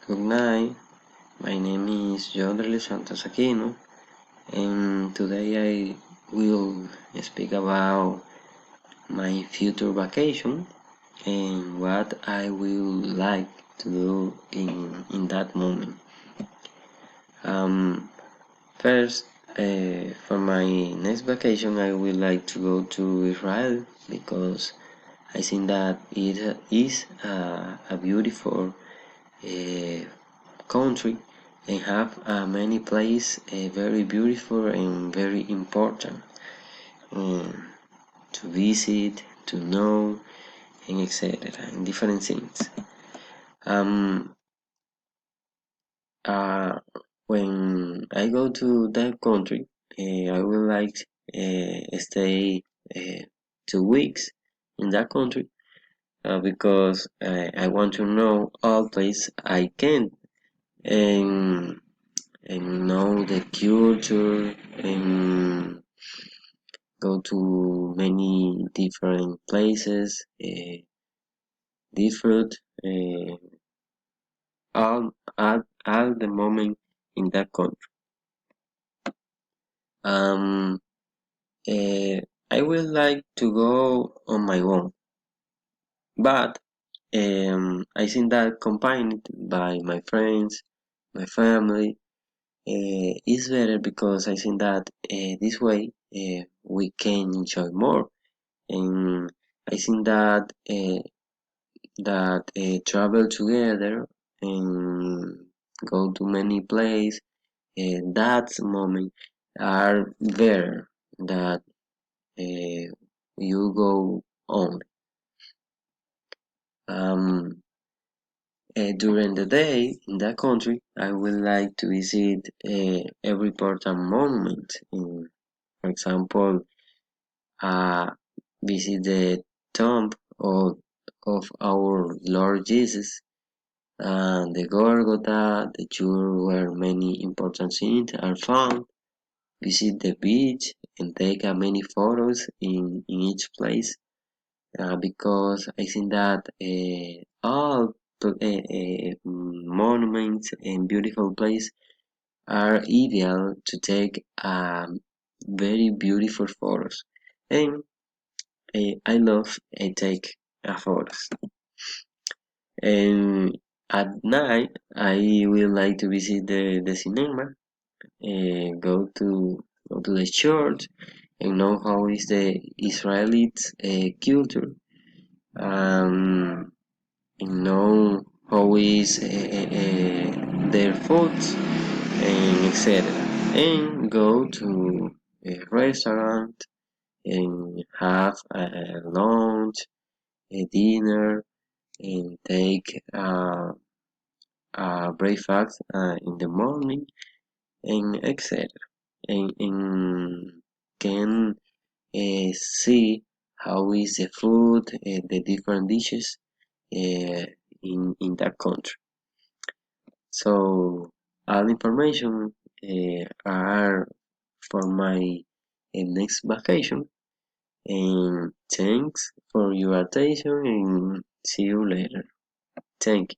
Good night. My name is Jodrely Santos Aquino, and today I will speak about my future vacation and what I will like to do in that moment. Um, First, for my next vacation, I would like to go to Israel because I think that it is a beautiful uh, country and have many places very beautiful and very important um, to visit, to know, and etc. and different things. Um, uh, when I go to that country, I would like stay 2 weeks in that country because I want to know all places I can and and know the culture and go to many different places, different all all the moment in that country. Um, uh, I would like to go on my own, but I think that combined by my friends, my family, is better because I think that this way we can enjoy more. And I think that travel together and go to many places, that moment are better that you go on. Um, During the day in that country, I would like to visit every important monument. For example, uh, visit the tomb of our Lord Jesus, the Golgotha, the church where many important things are found, visit the beach and take many photos in each place because I think that all monuments and beautiful places are ideal to take very beautiful photos. And I love take photos. And at night, I will like to visit the cinema, go to the church, and know how is the Israeli culture, um, and know how is their food and etc. And go to a restaurant and have a lunch, a dinner, and take breakfast in the morning and etc. And can see how is the food, the different dishes in that country. So all information are for my next vacation. And thanks for your attention and see you later. Thank you.